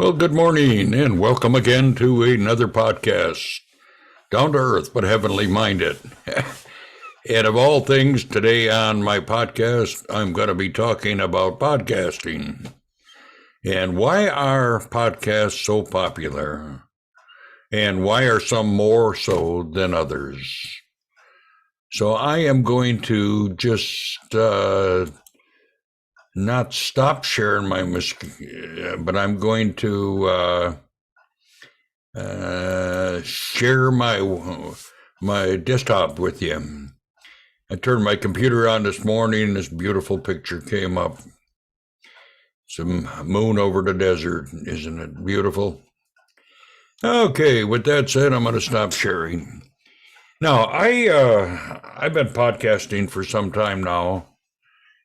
Well, good morning and welcome again to another podcast. Down to earth, but heavenly minded. And of all things, today on my podcast, I'm going to be talking about podcasting. And why are podcasts so popular? And why are some more so than others? So I am going to just not stop sharing my but I'm going to share my desktop with you. I turned my computer on this morning and this beautiful picture came up. Some moon over the desert. Isn't it beautiful? Okay, with that said, I'm going to stop sharing. Now, I've been podcasting for some time now,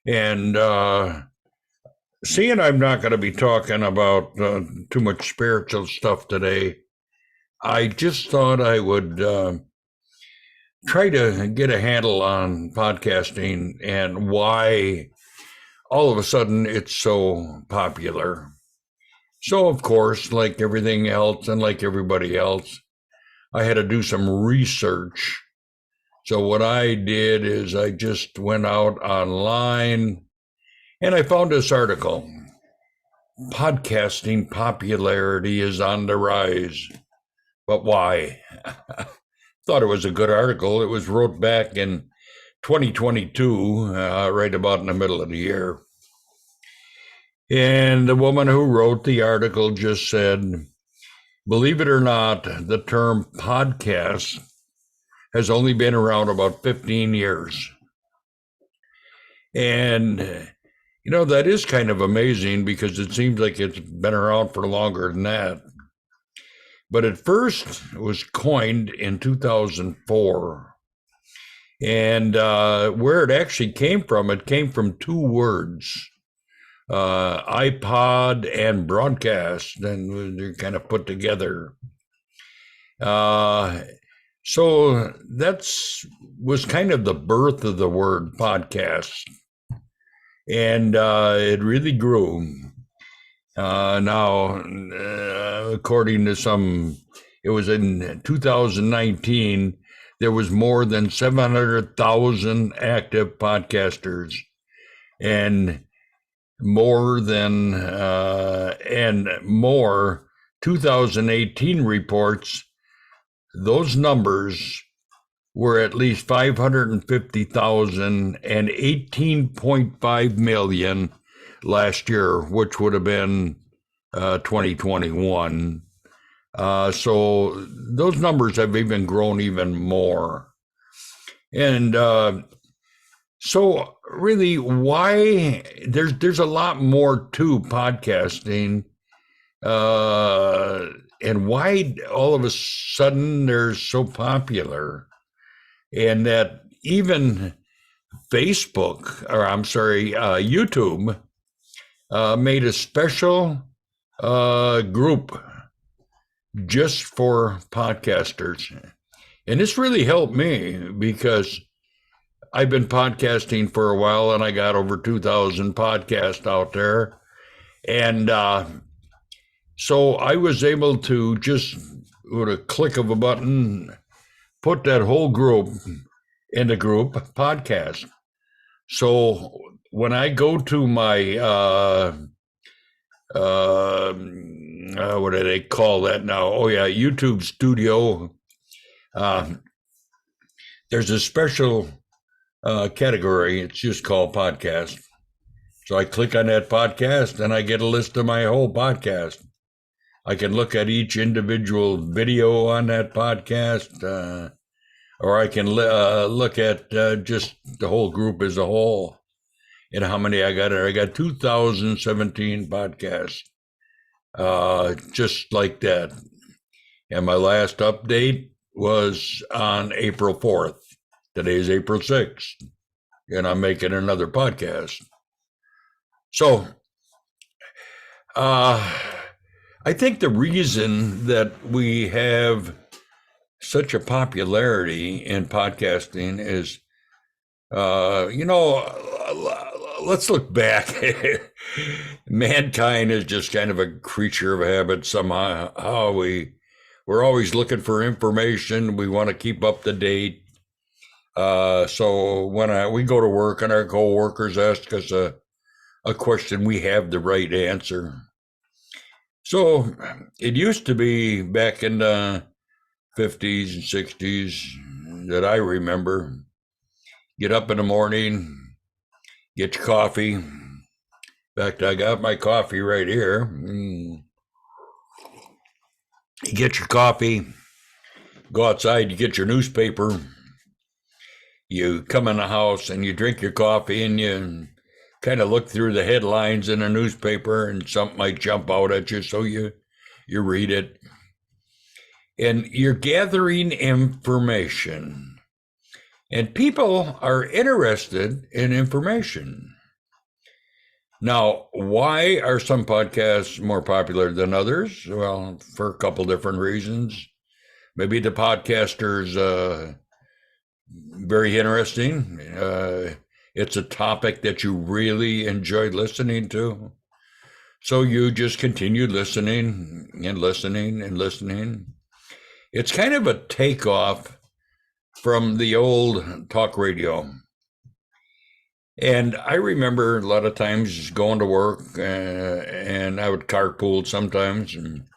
and seeing I'm not going to be talking about too much spiritual stuff today, I just thought I would try to get a handle on podcasting and why all of a sudden it's so popular. So, of course, like everything else and like everybody else, I had to do some research. So what I did is I just went out online and I found this article. Podcasting popularity is on the rise. But why? Thought it was a good article. It was wrote back in 2022, right about in the middle of the year. And the woman who wrote the article just said, believe it or not, the term podcast has only been around about 15 years. And, that is kind of amazing because it seems like it's been around for longer than that. But at first, it was coined in 2004. And where it actually came from, it came from two words, iPod and broadcast, and they're kind of put together. So was kind of the birth of the word podcast. And it really grew. Now, according to it was in 2019, there was more than 700,000 active podcasters, and more 2018 reports, those numbers were at least 550,000 and 18.5 million last year, which would have been 2021. So those numbers have even grown even more. And so really, why there's a lot more to podcasting, and why all of a sudden they're so popular, and that even YouTube made a special group just for podcasters. And this really helped me because I've been podcasting for a while and I got over 2,000 podcasts out there. And so I was able to just, with a click of a button, put that whole group in the group podcast. So when I go to my, what do they call that now? Oh yeah, YouTube Studio. There's a special category. It's just called podcast. So I click on that podcast and I get a list of my whole podcast. I can look at each individual video on that podcast, or I can look at just the whole group as a whole. And how many I got? I got 2017 podcasts, just like that. And my last update was on April 4th. Today's April 6th, and I'm making another podcast. So, I think the reason that we have such a popularity in podcasting is, let's look back. Mankind is just kind of a creature of habit. Somehow we're always looking for information. We want to keep up to date. So when we go to work and our coworkers ask us a question, we have the right answer. So it used to be back in the 50s and 60s that I remember. Get up in the morning, get your coffee. In fact, I got my coffee right here. You get your coffee, go outside, you get your newspaper. You come in the house and you drink your coffee and you kind of look through the headlines in a newspaper and something might jump out at you, so you read it. And you're gathering information. And people are interested in information. Now, why are some podcasts more popular than others? Well, for a couple different reasons. Maybe the podcaster's very interesting. It's a topic that you really enjoyed listening to. So you just continue listening and listening and listening. It's kind of a takeoff from the old talk radio. And I remember a lot of times going to work and I would carpool sometimes. And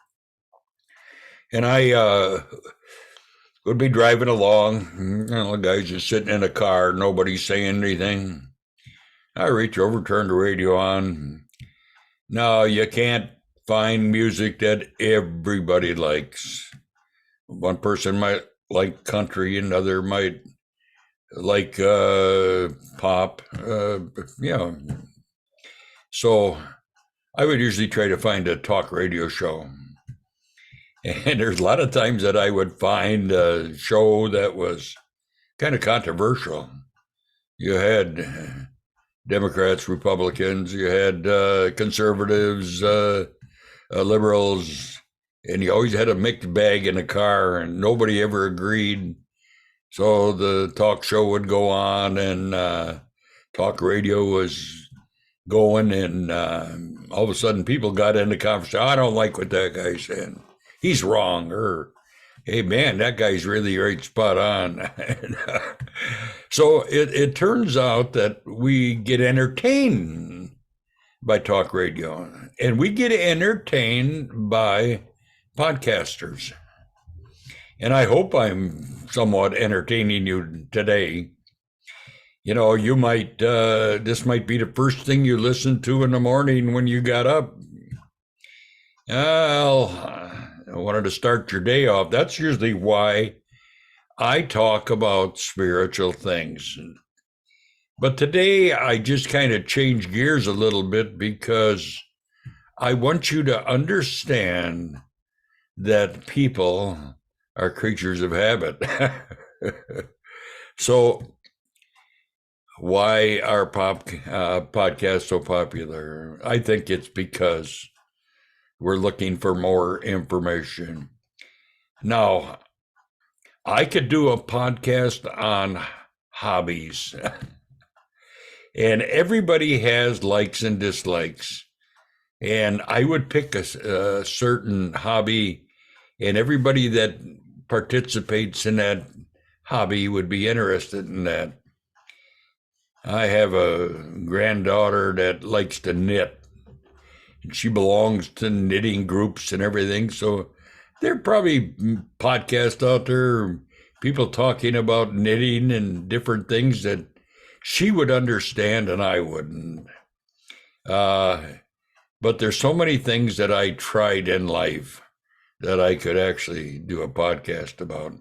I would be driving along, the guys just sitting in a car, nobody saying anything. I reach over, turn the radio on. Now, you can't find music that everybody likes. One person might like country, another might like pop, So I would usually try to find a talk radio show. And there's a lot of times that I would find a show that was kind of controversial. You had Democrats, Republicans, you had conservatives, liberals, and you always had a mixed bag in the car, and nobody ever agreed. So the talk show would go on, and talk radio was going, and all of a sudden people got into conversation. I don't like what that guy's saying. He's wrong. Or, hey, man, that guy's really right spot on. So it turns out that we get entertained by talk radio, and we get entertained by podcasters. And I hope I'm somewhat entertaining you today. You know, you might, this might be the first thing you listen to in the morning when you got up. Well, I wanted to start your day off. That's usually why I talk about spiritual things. But today I just kind of change gears a little bit because I want you to understand that people are creatures of habit. So why are podcasts so popular? I think it's because we're looking for more information. Now, I could do a podcast on hobbies, and everybody has likes and dislikes. And I would pick a certain hobby, and everybody that participates in that hobby would be interested in that. I have a granddaughter that likes to knit. She belongs to knitting groups and everything. So there are probably podcasts out there, people talking about knitting and different things that she would understand and I wouldn't. But there's so many things that I tried in life that I could actually do a podcast about.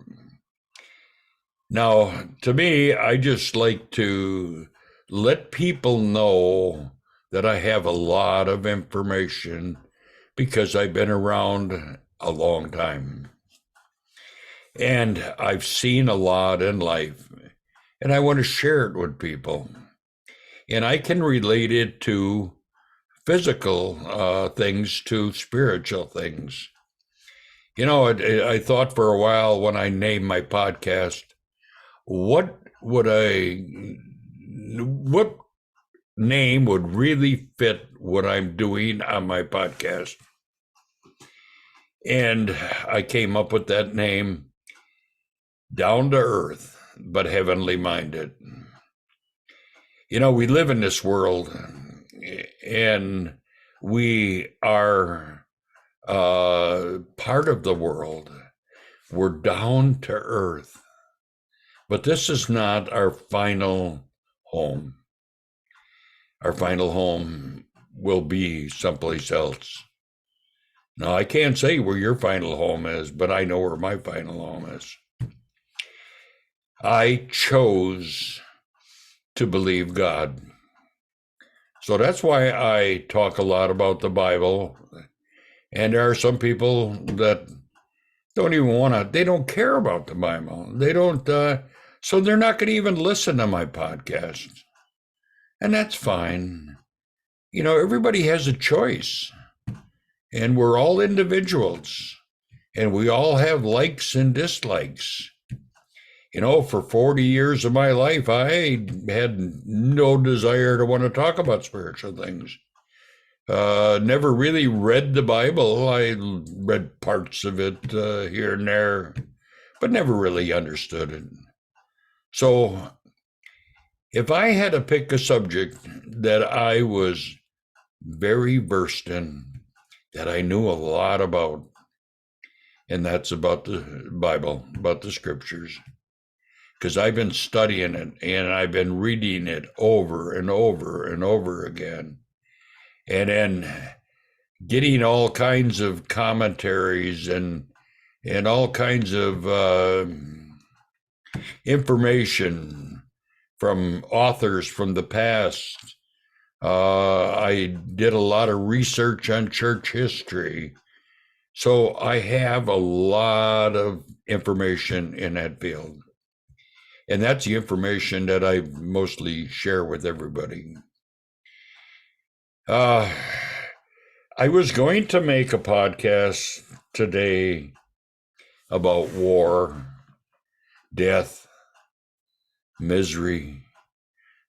Now, to me, I just like to let people know that I have a lot of information because I've been around a long time. And I've seen a lot in life, and I want to share it with people. And I can relate it to physical things to spiritual things. You know, I thought for a while when I named my podcast, what name would really fit what I'm doing on my podcast. And I came up with that name, Down to Earth, but Heavenly Minded. We live in this world, and we are part of the world. We're down to earth. But this is not our final home. Our final home will be someplace else. Now, I can't say where your final home is, but I know where my final home is. I chose to believe God. So that's why I talk a lot about the Bible. And there are some people that don't even they don't care about the Bible. They don't, so they're not going to even listen to my podcast. And that's fine. Everybody has a choice. And we're all individuals. And we all have likes and dislikes. For 40 years of my life, I had no desire to want to talk about spiritual things. Never really read the Bible. I read parts of it here and there, but never really understood it. So if I had to pick a subject that I was very versed in, that I knew a lot about, and that's about the Bible, about the scriptures, because I've been studying it and I've been reading it over and over and over again. And then getting all kinds of commentaries and all kinds of information from authors from the past. I did a lot of research on church history. So I have a lot of information in that field. And that's the information that I mostly share with everybody. I was going to make a podcast today about war, death, misery.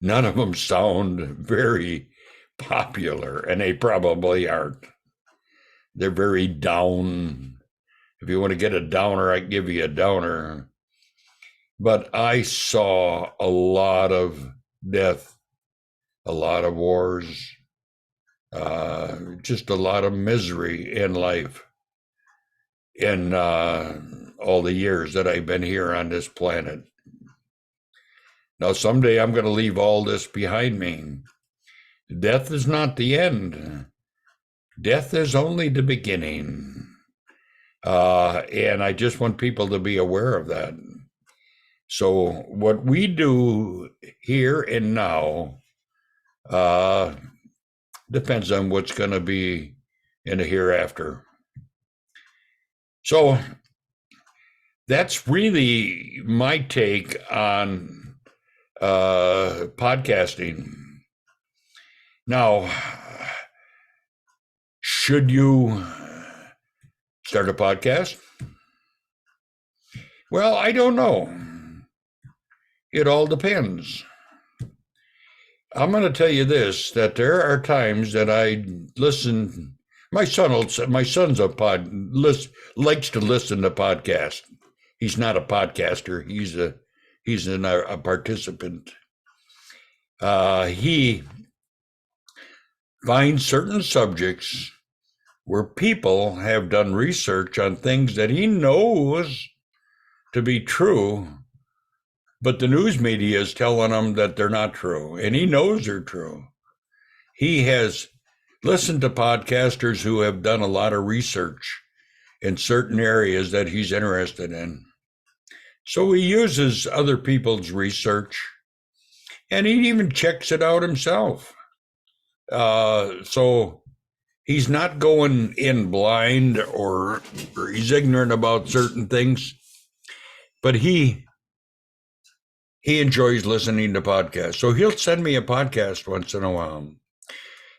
None of them sound very popular, and they probably aren't. They're very down. If you want to get a downer, I can give you a downer. But I saw a lot of death, a lot of wars, just a lot of misery in life in all the years that I've been here on this planet. Now, someday I'm going to leave all this behind me. Death is not the end. Death is only the beginning. And I just want people to be aware of that. So what we do here and now depends on what's going to be in the hereafter. So that's really my take on podcasting. Now, should you start a podcast? Well, I don't know. It all depends. I'm going to tell you this, that there are times that I listen. My son's likes to listen to podcasts. He's not a podcaster. He's a participant. He finds certain subjects where people have done research on things that he knows to be true, but the news media is telling him that they're not true, and he knows they're true. He has listened to podcasters who have done a lot of research in certain areas that he's interested in. So he uses other people's research, and he even checks it out himself. So he's not going in blind or he's ignorant about certain things, but he enjoys listening to podcasts. So he'll send me a podcast once in a while.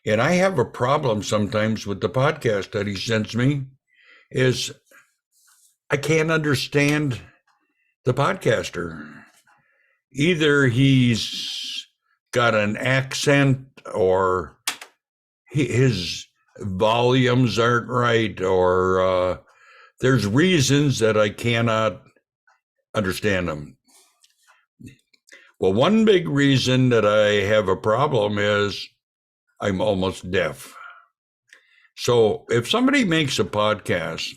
And I have a problem sometimes with the podcast that he sends me is I can't understand the podcaster. Either he's got an accent or his volumes aren't right, or there's reasons that I cannot understand them. Well, one big reason that I have a problem is I'm almost deaf. So if somebody makes a podcast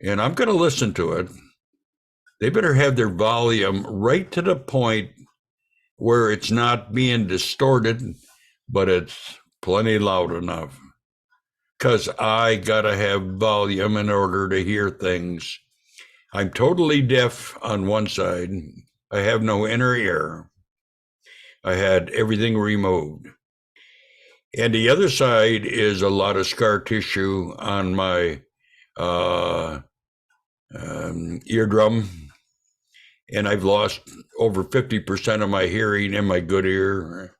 and I'm going to listen to it, they better have their volume right to the point where it's not being distorted, but it's plenty loud enough. Because I got to have volume in order to hear things. I'm totally deaf on one side. I have no inner ear. I had everything removed. And the other side is a lot of scar tissue on my eardrum. And I've lost over 50% of my hearing in my good ear.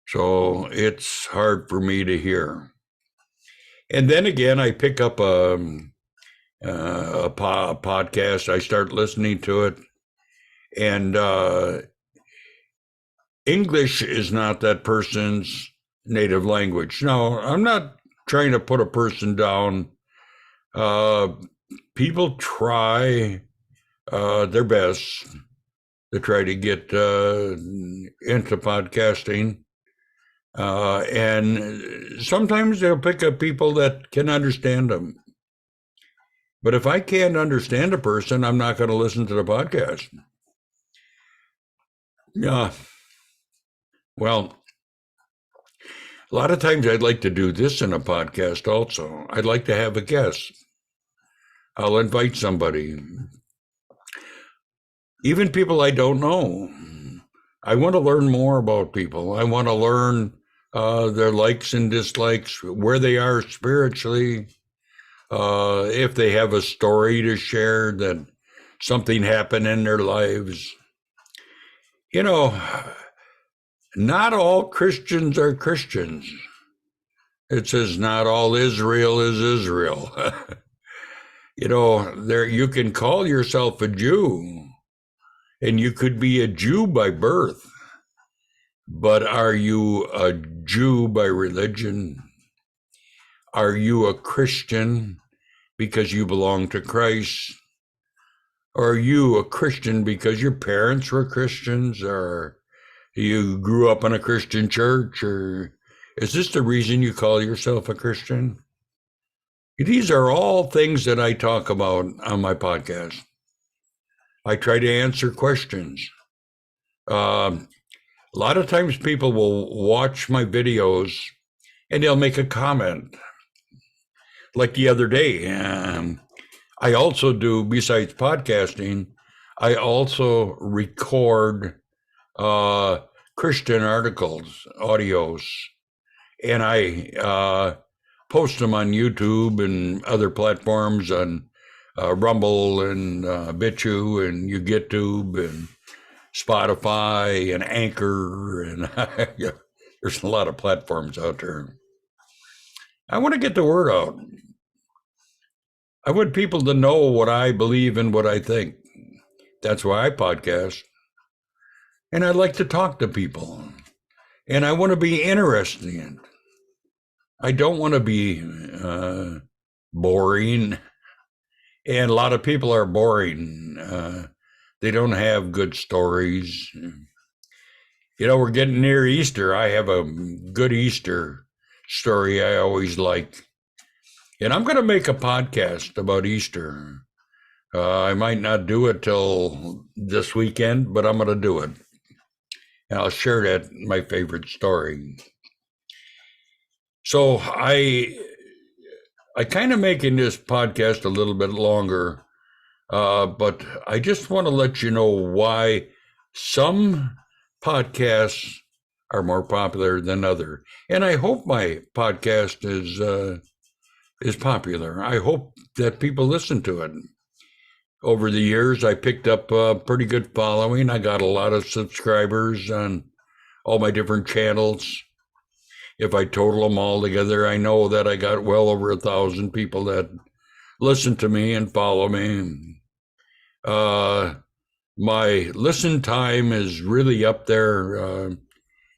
So it's hard for me to hear. And then again, I pick up a podcast. I start listening to it. And English is not that person's native language. No, I'm not trying to put a person down. People try their best to try to get into podcasting. And sometimes they'll pick up people that can understand them. But if I can't understand a person, I'm not going to listen to the podcast. Yeah. Well, a lot of times I'd like to do this in a podcast also. I'd like to have a guest. I'll invite somebody. Even people I don't know. I want to learn more about people. I want to learn their likes and dislikes, where they are spiritually, if they have a story to share, that something happened in their lives. You know, not all Christians are Christians. It says not all Israel is Israel. You know, you can call yourself a Jew, and you could be a Jew by birth, but are you a Jew by religion? Are you a Christian because you belong to Christ? Or are you a Christian because your parents were Christians, or you grew up in a Christian church, or is this the reason you call yourself a Christian? These are all things that I talk about on my podcast. I try to answer questions. A lot of times people will watch my videos and they'll make a comment. Like the other day, I also do, besides podcasting, I also record Christian articles, audios, and I post them on YouTube and other platforms, on Rumble and BitChute and YouGetTube and Spotify and Anchor, and there's a lot of platforms out there. I want to get the word out. I want people to know what I believe and what I think. That's why I podcast. And I like to talk to people. And I want to be interesting. I don't want to be boring. And a lot of people are boring. They don't have good stories. You know, we're getting near Easter. I have a good Easter story I always like. And I'm going to make a podcast about Easter. I might not do it till this weekend, but I'm going to do it. And I'll share that, my favorite story. So I kind of making this podcast a little bit longer, but I just want to let you know why some podcasts are more popular than other. And I hope my podcast is popular. I hope that people listen to it. Over the years, I picked up a pretty good following. I got a lot of subscribers on all my different channels. If I total them all together, I know that I got well over 1,000 people that listen to me and follow me. My listen time is really up there.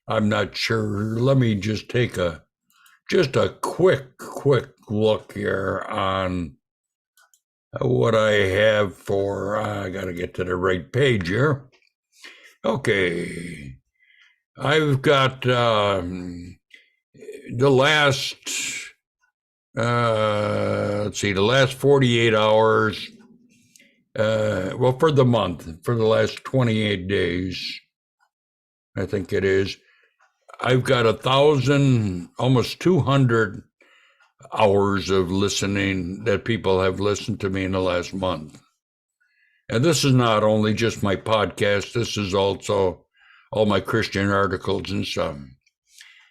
I'm not sure. Let me just take just a quick look here on what I have for, I got to get to the right page here. Okay. I've got the last, the last 48 hours, well, for the month, for the last 28 days, I think it is. I've got 1,000, almost 200 hours of listening that people have listened to me in the last month. And this is not only just my podcast, this is also all my Christian articles and stuff.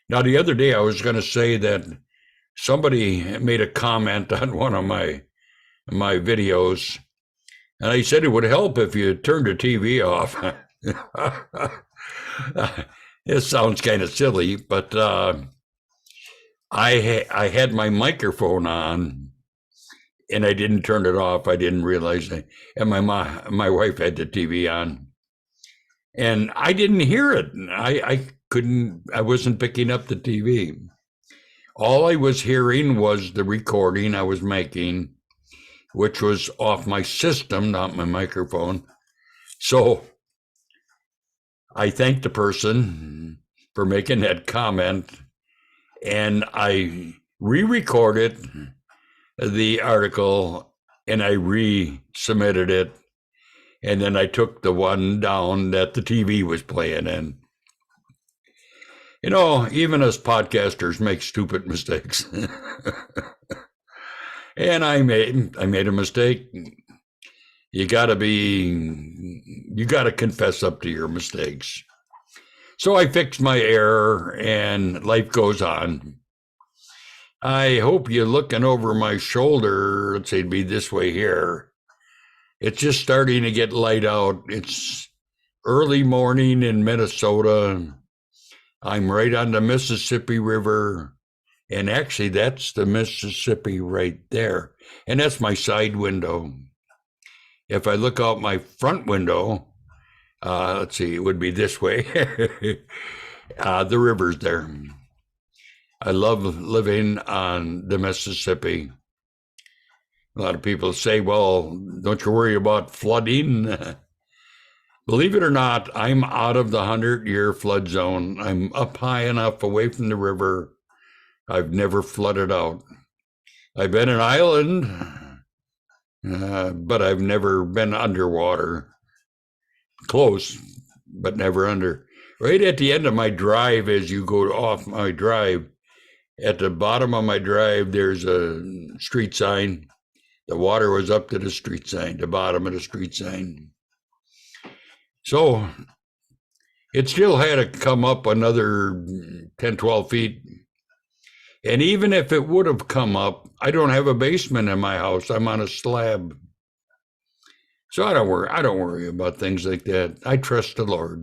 Now, the other day I was going to say that somebody made a comment on one of my videos, and I said it would help if you turned the TV off. It sounds kind of silly, but I had my microphone on, and I didn't turn it off. I didn't realize it. And my wife had the TV on, and I didn't hear it. I wasn't picking up the TV. All I was hearing was the recording I was making, which was off my system, not my microphone. So I thanked the person for making that comment, and I re-recorded the article and I resubmitted it. And then I took the one down that the TV was playing in. You know, even us podcasters make stupid mistakes. And I made a mistake. You gotta confess up to your mistakes. So I fixed my error and life goes on. I hope you're looking over my shoulder. Let's say it'd be this way here. It's just starting to get light out. It's early morning in Minnesota. I'm right on the Mississippi River. And actually, that's the Mississippi right there. And that's my side window. If I look out my front window, let's see, it would be this way. The river's there. I love living on the Mississippi. A lot of people say, well, don't you worry about flooding? Believe it or not, I'm out of the 100-year flood zone. I'm up high enough away from the river. I've never flooded out. I've been an island, but I've never been underwater. Close, but never under. Right at the end of my drive, as you go off my drive, at the bottom of my drive, there's a street sign. The water was up to the street sign, the bottom of the street sign. So it still had to come up another 10, 12 feet. And even if it would have come up, I don't have a basement in my house. I'm on a slab. So I don't worry about things like that. I trust the Lord.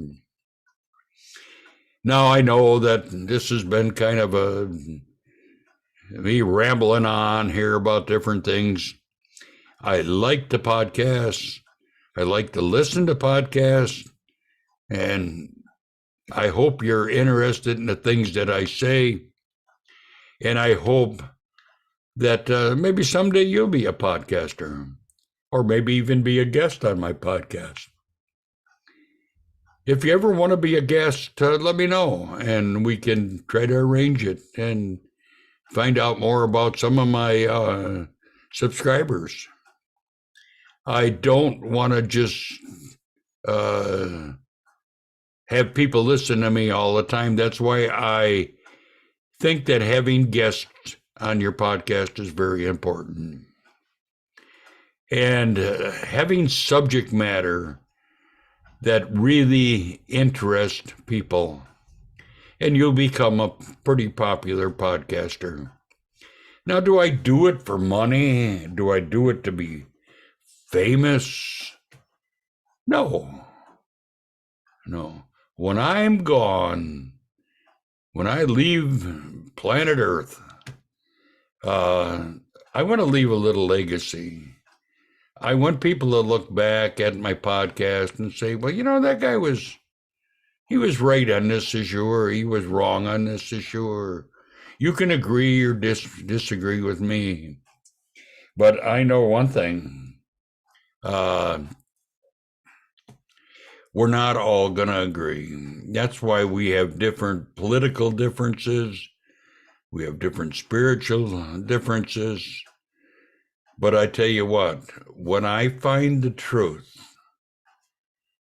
Now I know that this has been kind of me rambling on here about different things. I like the podcasts. I like to listen to podcasts. And I hope you're interested in the things that I say. And I hope that maybe someday you'll be a podcaster, or maybe even be a guest on my podcast. If you ever want to be a guest, let me know, and we can try to arrange it and find out more about some of my subscribers. I don't want to just have people listen to me all the time. That's why I think that having guests on your podcast is very important. And having subject matter that really interests people, and you'll become a pretty popular podcaster. Now, do I do it for money? Do I do it to be famous? No. When I'm gone, when I leave planet Earth, I want to leave a little legacy. I want people to look back at my podcast and say, well, you know, that guy was he was right on this issue or he was wrong on this issue, or you can agree or disagree with me. But I know one thing. We're not all going to agree. That's why we have different political differences. We have different spiritual differences. But I tell you what, when I find the truth,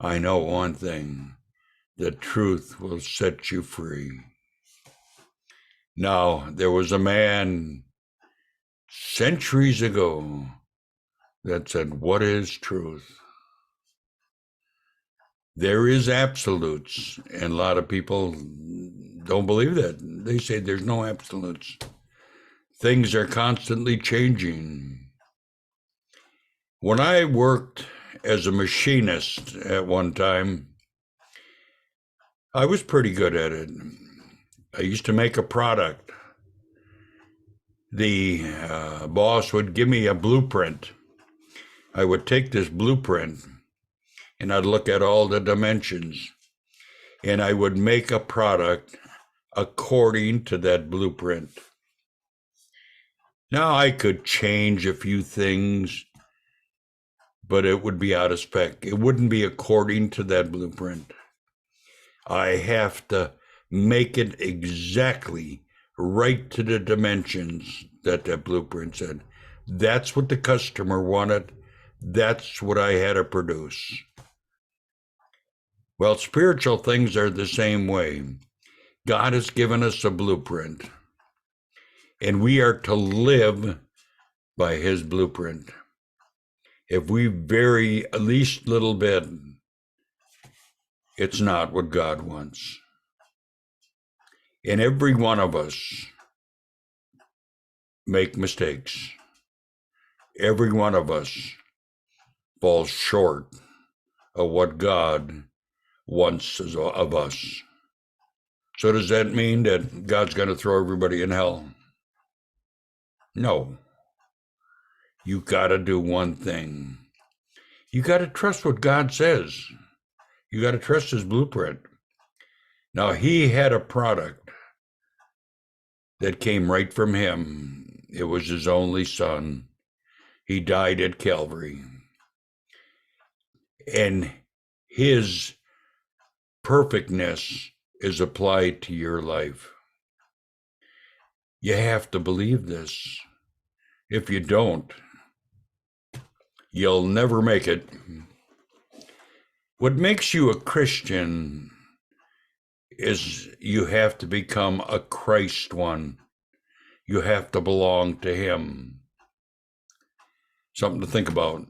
I know one thing: the truth will set you free. Now, there was a man centuries ago that said, "What is truth?" There is absolutes, and a lot of people don't believe that. They say there's no absolutes. Things are constantly changing. When I worked as a machinist at one time, I was pretty good at it. I used to make a product. The boss would give me a blueprint. I would take this blueprint and I'd look at all the dimensions and I would make a product according to that blueprint. Now I could change a few things, but it would be out of spec. It wouldn't be according to that blueprint. I have to make it exactly right to the dimensions that blueprint said. That's what the customer wanted. That's what I had to produce. Well, spiritual things are the same way. God has given us a blueprint, and we are to live by his blueprint. If we vary at least a little bit, it's not what God wants. And every one of us make mistakes. Every one of us falls short of what God wants of us. So does that mean that God's going to throw everybody in hell? No. You got to do one thing. You got to trust what God says. You got to trust his blueprint. Now, he had a product that came right from him. It was his only son. He died at Calvary. And his perfectness is applied to your life. You have to believe this. If you don't, you'll never make it. What makes you a Christian is you have to become a Christ one. You have to belong to him. Something to think about.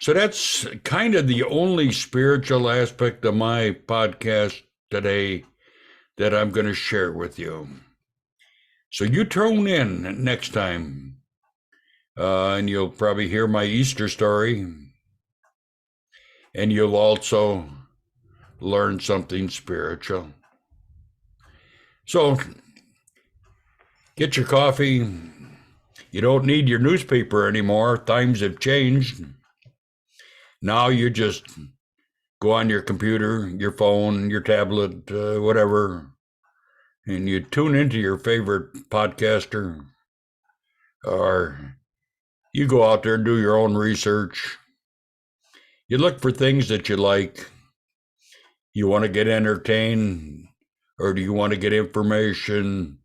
So that's kind of the only spiritual aspect of my podcast today that I'm going to share with you. So you tune in next time, and you'll probably hear my Easter story, and you'll also learn something spiritual. So get your coffee. You don't need your newspaper anymore. Times have changed. Now you just go on your computer, your phone, your tablet, whatever, and you tune into your favorite podcaster, or you go out there and do your own research. You look for things that you like. You want to get entertained, or do you want to get information,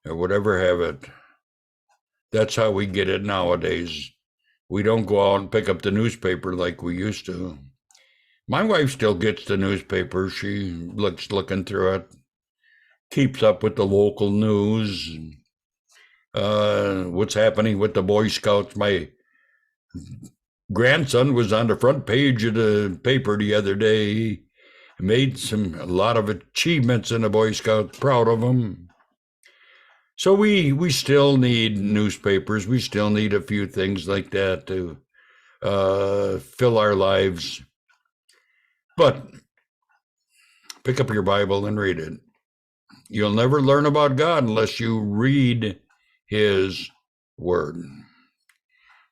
or whatever have it. That's how we get it nowadays. We don't go out and pick up the newspaper like we used to. My wife still gets the newspaper. She looking through it, keeps up with the local news, what's happening with the Boy Scouts. My grandson was on the front page of the paper the other day. He made a lot of achievements in the Boy Scouts. Proud of him. So we still need newspapers. We still need a few things like that to fill our lives. But pick up your Bible and read it. You'll never learn about God unless you read his word.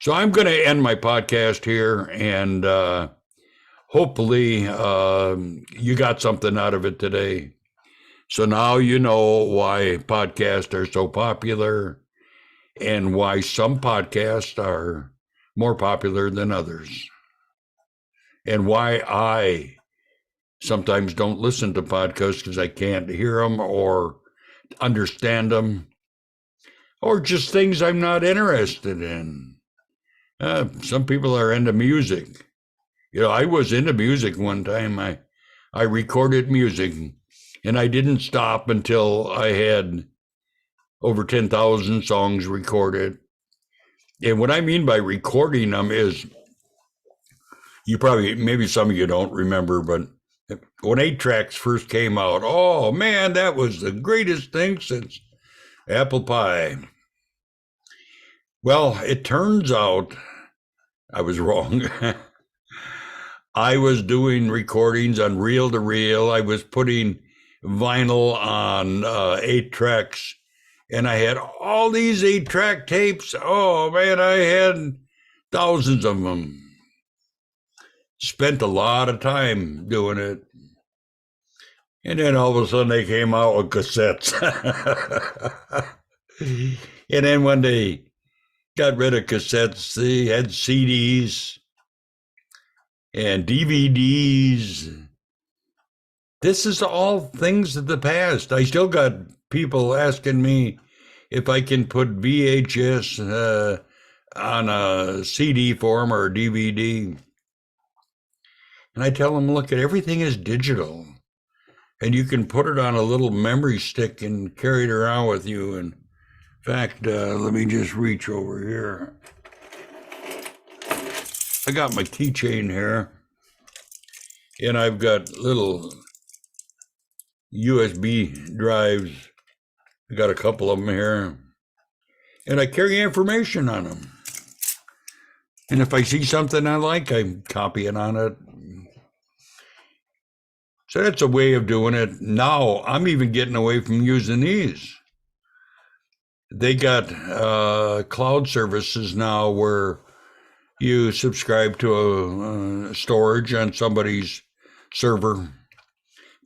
So I'm going to end my podcast here, and hopefully you got something out of it today. So now you know why podcasts are so popular and why some podcasts are more popular than others, and why I sometimes don't listen to podcasts because I can't hear them or understand them, or just things I'm not interested in. Some people are into music. I was into music one time. I recorded music, and I didn't stop until I had over 10,000 songs recorded. And what I mean by recording them is, maybe some of you don't remember, but when 8-tracks first came out, oh man, that was the greatest thing since apple pie. Well, it turns out I was wrong. I was doing recordings on reel to reel. I was putting vinyl on 8-tracks, and I had all these 8-track tapes. Oh man, I had thousands of them. Spent a lot of time doing it. And then all of a sudden they came out with cassettes. And then when they got rid of cassettes, they had CDs and DVDs. This is all things of the past. I still got people asking me if I can put VHS on a CD form or a DVD. And I tell them, look, everything is digital. And you can put it on a little memory stick and carry it around with you. And in fact, let me just reach over here. I got my keychain here, and I've got little USB drives. I got a couple of them here, and I carry information on them. And if I see something I like, I copy it on it. So that's a way of doing it. Now I'm even getting away from using these. They got cloud services now where you subscribe to a storage on somebody's server. In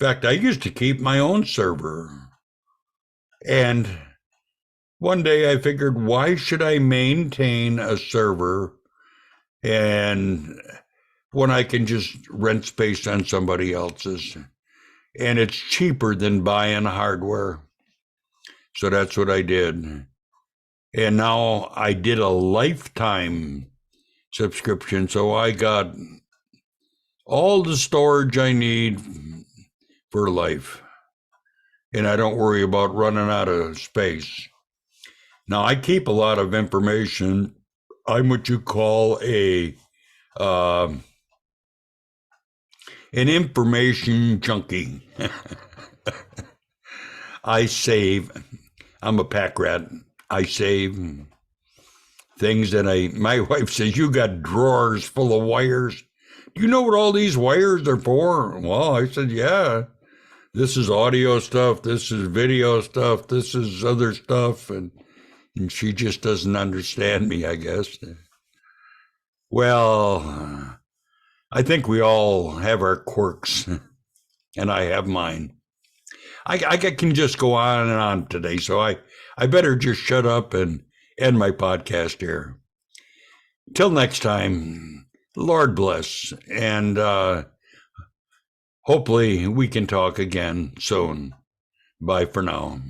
fact, I used to keep my own server. And one day I figured, why should I maintain a server and when I can just rent space on somebody else's? And it's cheaper than buying hardware. So that's what I did. And now I did a lifetime subscription. So I got all the storage I need for life. And I don't worry about running out of space. Now I keep a lot of information. I'm what you call an information junkie. I save. I'm a pack rat. I save things that my wife says, you got drawers full of wires. Do you know what all these wires are for? Well, I said, yeah. This is audio stuff. This is video stuff. This is other stuff. And she just doesn't understand me, I guess. Well, I think we all have our quirks, and I have mine. I can just go on and on today, so I better just shut up and end my podcast here. Till next time, Lord bless, and hopefully we can talk again soon. Bye for now.